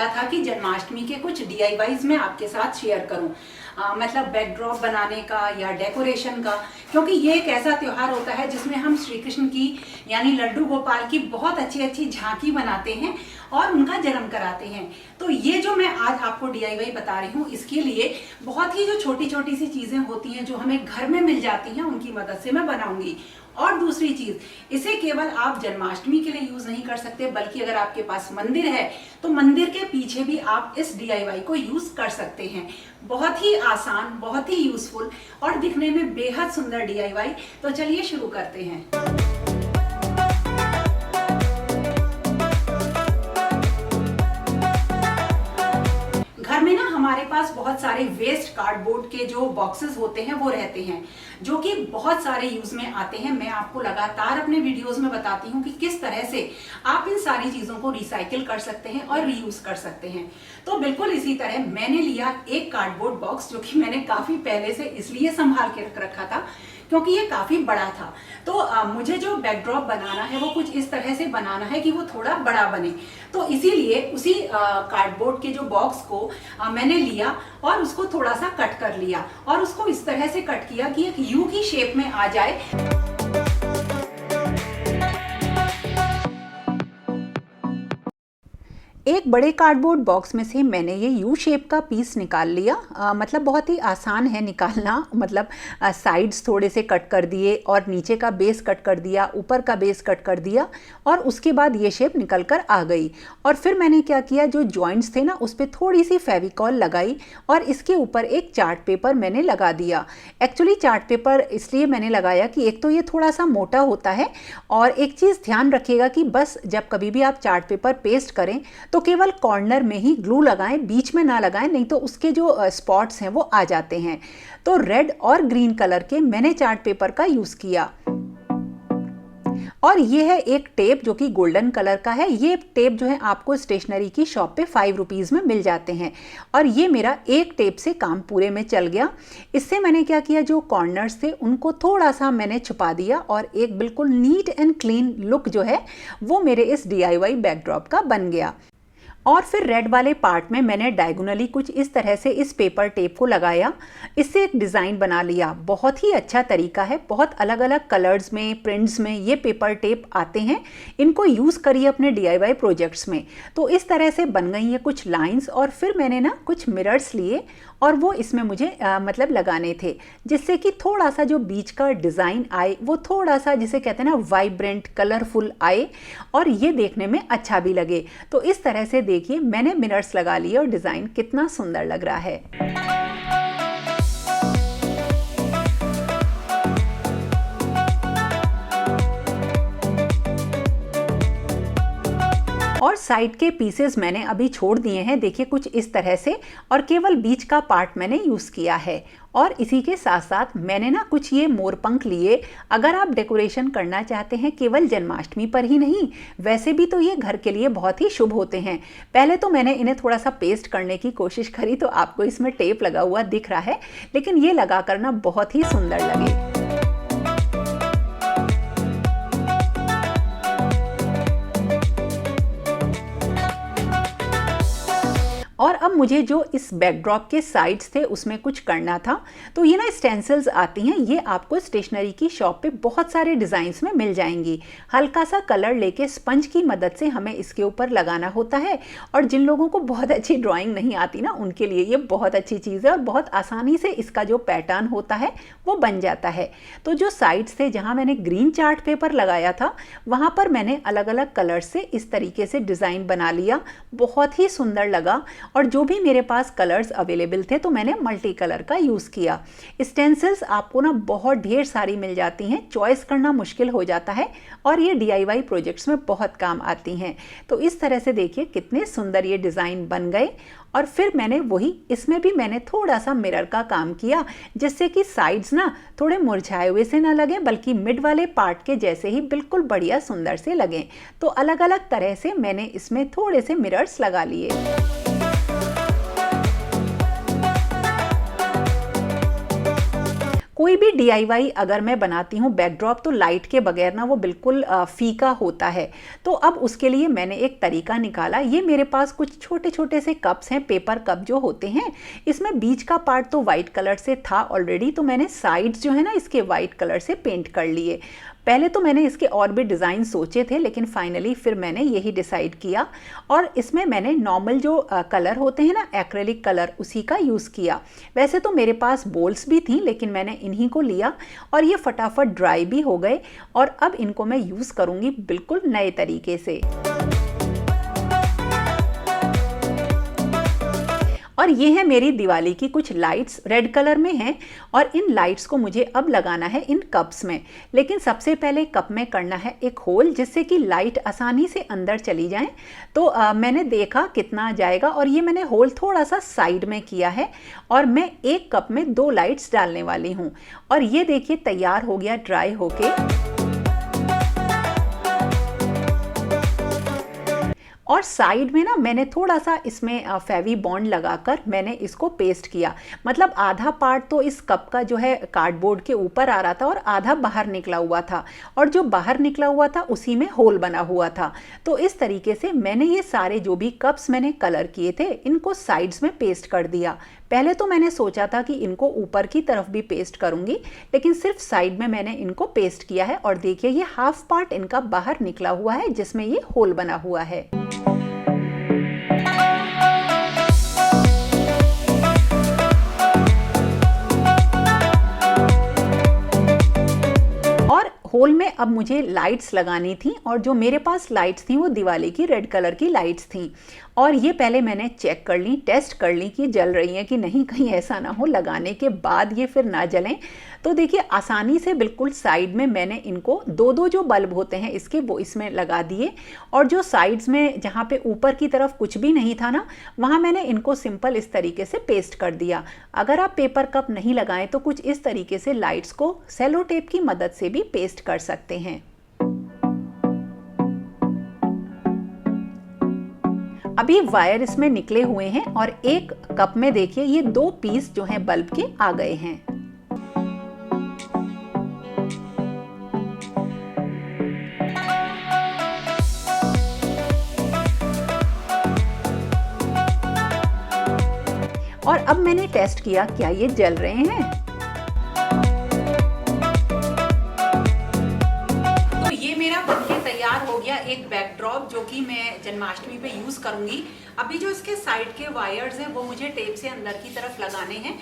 लगा था कि जन्माष्टमी के कुछ DIYs मैं आपके साथ शेयर करूं, मतलब बैकड्रॉप बनाने का या डेकोरेशन का, क्योंकि ये एक ऐसा त्योहार होता है जिसमें हम श्री कृष्ण की यानी लड्डू गोपाल की बहुत अच्छी अच्छी झांकी बनाते हैं और उनका जन्म कराते हैं। तो ये जो मैं आज आपको DIY बता रही हूँ, इसके लिए बहुत ही जो छोटी छोटी सी चीजें होती हैं जो हमें घर में मिल जाती हैं, उनकी मदद से मैं बनाऊंगी। और दूसरी चीज, इसे केवल आप जन्माष्टमी के लिए यूज नहीं कर सकते, बल्कि अगर आपके पास मंदिर है तो मंदिर के पीछे भी आप इस DIY को यूज कर सकते हैं। बहुत ही आसान, बहुत ही यूजफुल और दिखने में बेहद सुंदर DIY। तो चलिए शुरू करते हैं। घर में ना हमारे पास बहुत सारे वेस्ट कार्डबोर्ड के जो बॉक्सेस होते हैं वो रहते हैं, जो कि बहुत सारे यूज में आते हैं। मैं आपको लगातार अपने वीडियोस में बताती हूँ कि किस तरह से आप इन सारी चीजों को रिसाइकिल कर सकते हैं और रीयूज कर सकते हैं। तो बिल्कुल इसी तरह मैंने लिया एक कार्डबोर्ड बॉक्स, जो कि मैंने काफी पहले से इसलिए संभाल के रखा था क्योंकि ये काफी बड़ा था। तो मुझे जो बैकड्रॉप बनाना है वो कुछ इस तरह से बनाना है कि वो थोड़ा बड़ा बने। तो इसीलिए उसी कार्डबोर्ड के जो बॉक्स को मैंने लिया और उसको थोड़ा सा कट कर लिया और उसको इस तरह से कट किया कि एक यू की शेप में आ जाए। एक बड़े कार्डबोर्ड बॉक्स में से मैंने ये यू शेप का पीस निकाल लिया। मतलब बहुत ही आसान है निकालना, मतलब साइड्स थोड़े से कट कर दिए और नीचे का बेस कट कर दिया, ऊपर का बेस कट कर दिया और उसके बाद ये शेप निकल कर आ गई। और फिर मैंने क्या किया, जो जॉइंट्स थे ना उस पर थोड़ी सी फेविकॉल लगाई और इसके ऊपर एक चार्ट पेपर मैंने लगा दिया। एक्चुअली चार्ट पेपर इसलिए मैंने लगाया कि एक तो ये थोड़ा सा मोटा होता है और एक चीज़ ध्यान रखिएगा कि बस जब कभी भी आप चार्ट पेपर पेस्ट करें तो केवल कॉर्नर में ही ग्लू लगाएं, बीच में ना लगाएं, नहीं तो उसके जो स्पॉट्स हैं वो आ जाते हैं। तो रेड और ग्रीन कलर के मैंने चार्ट पेपर का यूज किया। और ये है एक टेप जो कि गोल्डन कलर का है। ये टेप जो है आपको स्टेशनरी की शॉप पे 5 रुपीज़ में मिल जाते हैं और ये मेरा एक टेप से काम पूरे में चल गया। इससे मैंने क्या किया, जो कॉर्नर्स थे उनको थोड़ा सा मैंने छुपा दिया और एक बिल्कुल नीट एंड क्लीन लुक जो है वो मेरे इस DIY बैकड्रॉप का बन गया। और फिर रेड वाले पार्ट में मैंने डायगोनली कुछ इस तरह से इस पेपर टेप को लगाया, इससे एक डिज़ाइन बना लिया। बहुत ही अच्छा तरीका है, बहुत अलग अलग कलर्स में, प्रिंट्स में ये पेपर टेप आते हैं। इनको यूज़ करिए अपने DIY प्रोजेक्ट्स में। तो इस तरह से बन गई है कुछ लाइंस। और फिर मैंने ना कुछ मिरर्स लिए और वो इसमें मुझे मतलब लगाने थे, जिससे कि थोड़ा सा जो बीच का डिज़ाइन आए वो थोड़ा सा, जिसे कहते हैं ना, वाइब्रेंट कलरफुल आए और ये देखने में अच्छा भी लगे। तो इस तरह से देखिए मैंने मिरर्स लगा लिए और डिज़ाइन कितना सुंदर लग रहा है। और साइड के पीसेस मैंने अभी छोड़ दिए हैं, देखिए कुछ इस तरह से, और केवल बीच का पार्ट मैंने यूज़ किया है। और इसी के साथ साथ मैंने ना कुछ ये मोरपंख लिए। अगर आप डेकोरेशन करना चाहते हैं केवल जन्माष्टमी पर ही नहीं, वैसे भी तो ये घर के लिए बहुत ही शुभ होते हैं। पहले तो मैंने इन्हें थोड़ा सा पेस्ट करने की कोशिश करी तो आपको इसमें टेप लगा हुआ दिख रहा है, लेकिन ये लगा कर ना बहुत ही सुंदर लगे। और अब मुझे जो इस बैकड्रॉप के साइड्स थे उसमें कुछ करना था। तो ये ना स्टेंसिल्स आती हैं, ये आपको स्टेशनरी की शॉप पे बहुत सारे डिज़ाइंस में मिल जाएंगी। हल्का सा कलर लेके स्पंज की मदद से हमें इसके ऊपर लगाना होता है। और जिन लोगों को बहुत अच्छी ड्राइंग नहीं आती ना, उनके लिए ये बहुत अच्छी चीज़ है और बहुत आसानी से इसका जो पैटर्न होता है वो बन जाता है। तो जो साइड्स थे जहाँ मैंने ग्रीन चार्ट पेपर लगाया था, वहाँ पर मैंने अलग अलग कलर से इस तरीके से डिज़ाइन बना लिया। बहुत ही सुंदर लगा। और जो भी मेरे पास कलर्स अवेलेबल थे तो मैंने मल्टी कलर का यूज़ किया। स्टेंसिल्स आपको ना बहुत ढेर सारी मिल जाती हैं, चॉइस करना मुश्किल हो जाता है और ये DIY प्रोजेक्ट्स में बहुत काम आती हैं। तो इस तरह से देखिए कितने सुंदर ये डिज़ाइन बन गए। और फिर मैंने वही, इसमें भी मैंने थोड़ा सा मिरर का काम किया, जिससे कि साइड्स ना थोड़े मुरझाए हुए से ना लगें, बल्कि मिड वाले पार्ट के जैसे ही बिल्कुल बढ़िया सुंदर से लगें। तो अलग अलग तरह से मैंने इसमें थोड़े से मिरर्स लगा लिए। कोई भी DIY अगर मैं बनाती हूँ बैकड्रॉप तो लाइट के बगैर ना वो बिल्कुल फीका होता है। तो अब उसके लिए मैंने एक तरीका निकाला। ये मेरे पास कुछ छोटे छोटे से कप्स हैं, पेपर कप जो होते हैं। इसमें बीच का पार्ट तो वाइट कलर से था ऑलरेडी, तो मैंने साइड्स जो है ना इसके वाइट कलर से पेंट कर लिए। पहले तो मैंने इसके और भी डिज़ाइन सोचे थे, लेकिन फाइनली फिर मैंने यही डिसाइड किया। और इसमें मैंने नॉर्मल जो कलर होते हैं ना, एक्रेलिक कलर, उसी का यूज़ किया। वैसे तो मेरे पास बोल्स भी थी, लेकिन मैंने इन्हीं को लिया और ये फटाफट ड्राई भी हो गए। और अब इनको मैं यूज़ करूँगी बिल्कुल नए तरीके से। और ये है मेरी दिवाली की कुछ लाइट्स, रेड कलर में हैं और इन लाइट्स को मुझे अब लगाना है इन कप्स में। लेकिन सबसे पहले कप में करना है एक होल, जिससे कि लाइट आसानी से अंदर चली जाए। तो मैंने देखा कितना जाएगा और ये मैंने होल थोड़ा सा साइड में किया है और मैं एक कप में 2 लाइट्स डालने वाली हूँ। और ये देखिए तैयार हो गया ड्राई होके। और साइड में ना मैंने थोड़ा सा इसमें फेवी बॉन्ड लगाकर मैंने इसको पेस्ट किया। मतलब आधा पार्ट तो इस कप का जो है कार्डबोर्ड के ऊपर आ रहा था और आधा बाहर निकला हुआ था, और जो बाहर निकला हुआ था उसी में होल बना हुआ था। तो इस तरीके से मैंने ये सारे जो भी कप्स मैंने कलर किए थे इनको साइड्स में पेस्ट कर दिया। पहले तो मैंने सोचा था कि इनको ऊपर की तरफ भी पेस्ट करूंगी, लेकिन सिर्फ साइड में मैंने इनको पेस्ट किया है। और देखिए ये हाफ पार्ट इनका बाहर निकला हुआ है जिसमें ये होल बना हुआ है। होल में अब मुझे लाइट्स लगानी थी, और जो मेरे पास लाइट्स थी वो दिवाली की रेड कलर की लाइट्स थी। और ये पहले मैंने चेक कर ली, टेस्ट कर ली कि जल रही हैं कि नहीं, कहीं ऐसा ना हो लगाने के बाद ये फिर ना जलें। तो देखिए आसानी से बिल्कुल साइड में मैंने इनको 2-2 जो बल्ब होते हैं इसके वो इसमें लगा दिए। और जो साइड्स में जहाँ पे ऊपर की तरफ कुछ भी नहीं था ना, वहाँ मैंने इनको सिंपल इस तरीके से पेस्ट कर दिया। अगर आप पेपर कप नहीं लगाएं तो कुछ इस तरीके से लाइट्स को सेलो टेप की मदद से भी पेस्ट कर सकते हैं। अभी वायर इसमें निकले हुए हैं और एक कप में देखिए ये 2 पीस जो हैं बल्ब के आ गए हैं। और अब मैंने टेस्ट किया क्या ये जल रहे हैं। तो ये मेरा बनके तैयार हो गया एक बैकड्रॉप, जो कि मैं जन्माष्टमी पे यूज करूंगी। अभी जो इसके साइड के वायर्स हैं वो मुझे टेप से अंदर की तरफ लगाने हैं।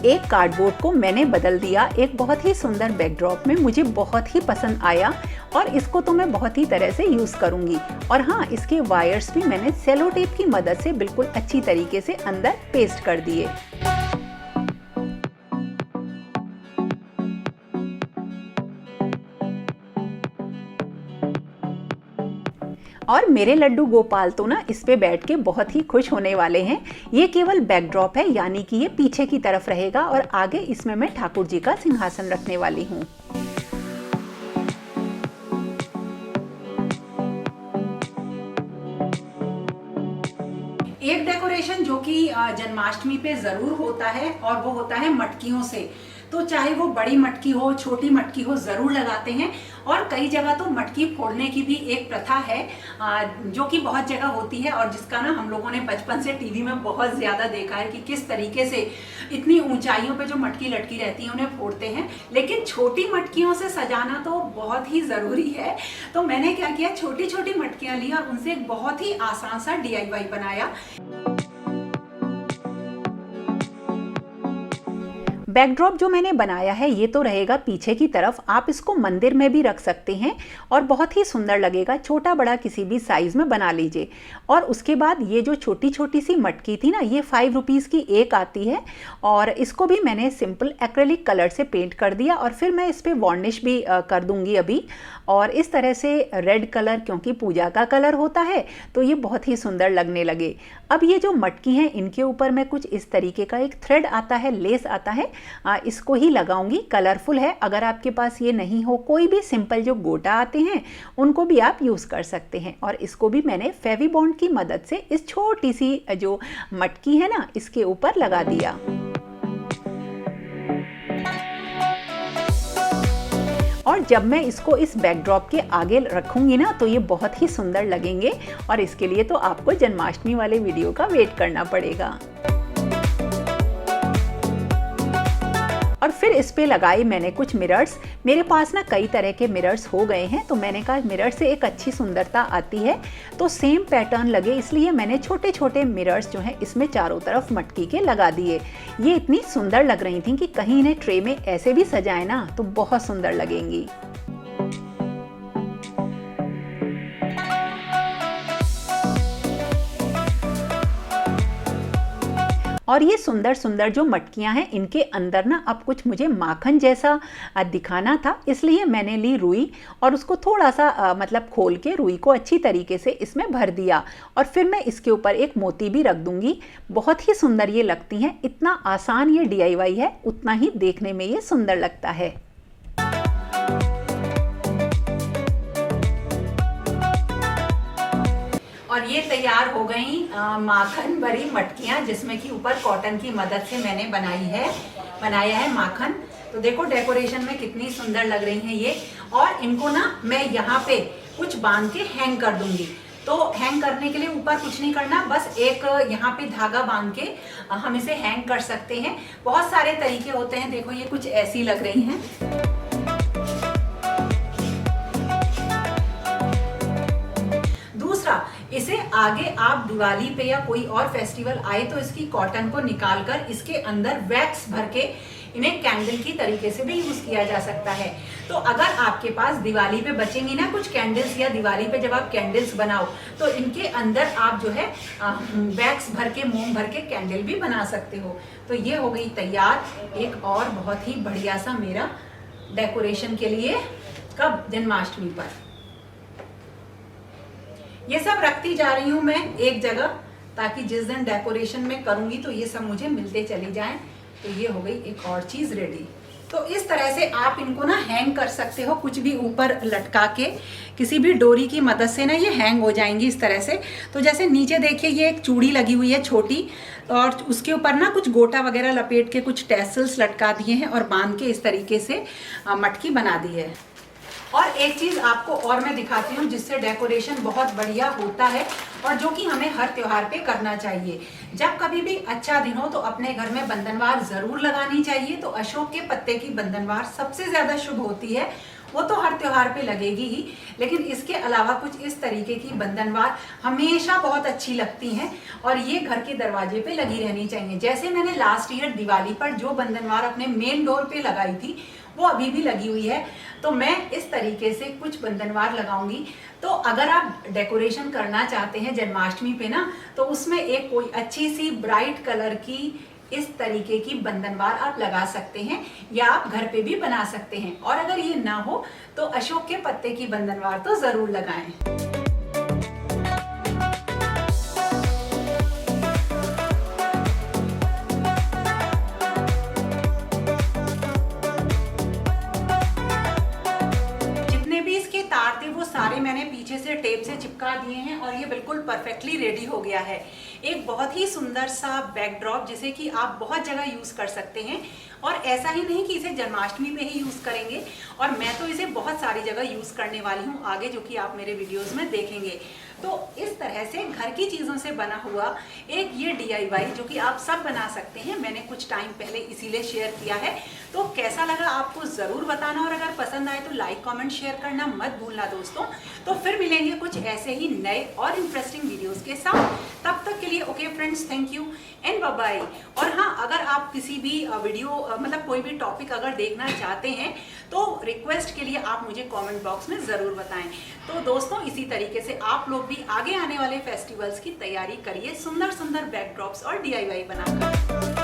एक कार्डबोर्ड को मैंने बदल दिया एक बहुत ही सुंदर बैकड्रॉप में। मुझे बहुत ही पसंद आया और इसको तो मैं बहुत ही तरह से यूज़ करूँगी। और हाँ, इसके वायर्स भी मैंने सेलो टेप की मदद से बिल्कुल अच्छी तरीके से अंदर पेस्ट कर दिए। और मेरे लड्डू गोपाल तो ना इस पे बैठ के बहुत ही खुश होने वाले हैं। ये केवल बैकड्रॉप है, यानी कि ये पीछे की तरफ रहेगा और आगे इसमें मैं ठाकुर जी का सिंहासन रखने वाली हूँ। एक डेकोरेशन जो कि जन्माष्टमी पे जरूर होता है और वो होता है मटकियों से। तो चाहे वो बड़ी मटकी हो, छोटी मटकी हो, जरूर लगाते हैं। और कई जगह तो मटकी फोड़ने की भी एक प्रथा है जो कि बहुत जगह होती है, और जिसका ना हम लोगों ने बचपन से टीवी में बहुत ज्यादा देखा है कि किस तरीके से इतनी ऊंचाइयों पे जो मटकी लटकी रहती है उन्हें फोड़ते हैं। लेकिन छोटी मटकियों से सजाना तो बहुत ही जरूरी है। तो मैंने क्या किया, छोटी छोटी मटकियां ली और उनसे एक बहुत ही आसान सा DIY बनाया। बैकड्रॉप जो मैंने बनाया है ये तो रहेगा पीछे की तरफ। आप इसको मंदिर में भी रख सकते हैं और बहुत ही सुंदर लगेगा। छोटा बड़ा किसी भी साइज में बना लीजिए। और उसके बाद ये जो छोटी छोटी सी मटकी थी ना, ये 5 रुपीज़ की एक आती है, और इसको भी मैंने सिंपल एक्रेलिक कलर से पेंट कर दिया। और फिर मैं इस पर वार्निश भी कर दूंगी अभी। और इस तरह से रेड कलर, क्योंकि पूजा का कलर होता है, तो ये बहुत ही सुंदर लगने लगे। अब ये जो मटकी हैं इनके ऊपर मैं कुछ इस तरीके का एक थ्रेड आता है, लेस आता है, इसको ही लगाऊंगी। कलरफुल है, अगर आपके पास ये नहीं हो, कोई भी सिंपल जो गोटा आते हैं उनको भी आप यूज़ कर सकते हैं। और इसको भी मैंने फेविबॉन्ड की मदद से इस छोटी सी जो मटकी है ना, इसके ऊपर लगा दिया। और जब मैं इसको इस बैकड्रॉप के आगे रखूंगी ना, तो ये बहुत ही सुंदर लगेंगे। और इसके लिए तो आपको जन्माष्टमी वाले वीडियो का वेट करना पड़ेगा। और फिर इस पे लगाई मैंने कुछ मिरर्स। मेरे पास ना कई तरह के मिरर्स हो गए हैं, तो मैंने कहा मिरर से एक अच्छी सुंदरता आती है, तो सेम पैटर्न लगे, इसलिए मैंने छोटे छोटे मिरर्स जो हैं इसमें चारों तरफ मटकी के लगा दिए। ये इतनी सुंदर लग रही थी कि कहीं इन्हें ट्रे में ऐसे भी सजाए ना तो बहुत सुंदर लगेंगी। और ये सुंदर सुंदर जो मटकियां हैं, इनके अंदर ना अब कुछ मुझे माखन जैसा दिखाना था, इसलिए मैंने ली रुई और उसको थोड़ा सा मतलब खोल के रुई को अच्छी तरीके से इसमें भर दिया। और फिर मैं इसके ऊपर एक मोती भी रख दूंगी। बहुत ही सुंदर ये लगती हैं। इतना आसान ये DIY है, उतना ही देखने में ये सुंदर लगता है। और ये तैयार हो गई माखन भरी मटकियाँ, जिसमें कि ऊपर कॉटन की मदद से मैंने बनाया है माखन। तो देखो डेकोरेशन में कितनी सुंदर लग रही हैं ये। और इनको ना मैं यहाँ पे कुछ बांध के हैंग कर दूंगी। तो हैंग करने के लिए ऊपर कुछ नहीं करना, बस एक यहाँ पे धागा बांध के हम इसे हैंग कर सकते हैं। बहुत सारे तरीके होते हैं। देखो ये कुछ ऐसी लग रही हैं। इसे आगे आप दिवाली पे या कोई और फेस्टिवल आए तो इसकी कॉटन को निकालकर इसके अंदर वैक्स भर के इन्हें कैंडल की तरीके से भी यूज किया जा सकता है। तो अगर आपके पास दिवाली पे बचेंगी ना कुछ कैंडल्स, या दिवाली पे जब आप कैंडल्स बनाओ तो इनके अंदर आप जो है वैक्स भर के, मोम भर के कैंडल भी बना सकते हो। तो ये हो गई तैयार एक और बहुत ही बढ़िया सा मेरा डेकोरेशन के लिए। कब? जन्माष्टमी पर। ये सब रखती जा रही हूँ मैं एक जगह, ताकि जिस दिन डेकोरेशन में करूंगी तो ये सब मुझे मिलते चली जाएं। तो ये हो गई एक और चीज रेडी। तो इस तरह से आप इनको ना हैंग कर सकते हो, कुछ भी ऊपर लटका के, किसी भी डोरी की मदद से ना ये हैंग हो जाएंगी इस तरह से। तो जैसे नीचे देखिए ये एक चूड़ी लगी हुई है छोटी, और उसके ऊपर ना कुछ गोटा वगैरह लपेट के कुछ टैसल्स लटका दिए हैं और बांध के इस तरीके से मटकी बना दी है। और एक चीज आपको और मैं दिखाती हूँ जिससे डेकोरेशन बहुत बढ़िया होता है, और जो कि हमें हर त्योहार पे करना चाहिए। जब कभी भी अच्छा दिन हो तो अपने घर में बंधनवार जरूर लगानी चाहिए। तो अशोक के पत्ते की बंधनवार सबसे ज्यादा शुभ होती है। वो तो हर त्योहार पे लगेगी ही, लेकिन इसके अलावा कुछ इस तरीके की बंधनवार हमेशा बहुत अच्छी लगती हैं, और ये घर के दरवाजे पे लगी रहनी चाहिए। जैसे मैंने लास्ट ईयर दिवाली पर जो बंधनवार अपने मेन डोर पे लगाई थी, वो अभी भी लगी हुई है। तो मैं इस तरीके से कुछ बंधनवार लगाऊंगी। तो अगर आप डेकोरेशन करना चाहते हैं जन्माष्टमी पे ना, तो उसमें एक कोई अच्छी सी ब्राइट कलर की इस तरीके की बंधनवार आप लगा सकते हैं, या आप घर पे भी बना सकते हैं। और अगर ये ना हो तो अशोक के पत्ते की बंधनवार तो जरूर लगाएं। सारे मैंने पीछे से टेप से चिपका दिए हैं, और ये बिल्कुल परफेक्टली रेडी हो गया है। एक बहुत ही सुंदर सा बैकड्रॉप जिसे कि आप बहुत जगह यूज कर सकते हैं। और ऐसा ही नहीं कि इसे जन्माष्टमी पे ही यूज करेंगे, और मैं तो इसे बहुत सारी जगह यूज करने वाली हूँ आगे, जो कि आप मेरे वीडियोस में देखेंगे। तो इस तरह से घर की चीजों से बना हुआ एक ये DIY जो कि आप सब बना सकते हैं, मैंने कुछ टाइम पहले इसीलिए शेयर किया है। तो कैसा लगा आपको जरूर बताना, और अगर पसंद आए तो लाइक कमेंट शेयर करना मत भूलना दोस्तों। तो फिर मिलेंगे कुछ ऐसे ही नए और इंटरेस्टिंग वीडियोस के साथ। तब तक के लिए okay friends, thank you and bye bye. और हाँ, अगर आप किसी भी वीडियो मतलब कोई भी टॉपिक अगर देखना चाहते हैं तो रिक्वेस्ट के लिए आप मुझे कमेंट बॉक्स में जरूर बताएं। तो दोस्तों इसी तरीके से आप लोग भी आगे आने वाले फेस्टिवल्स की तैयारी करिए, सुंदर सुंदर बैकड्रॉप्स और DIY बनाकर।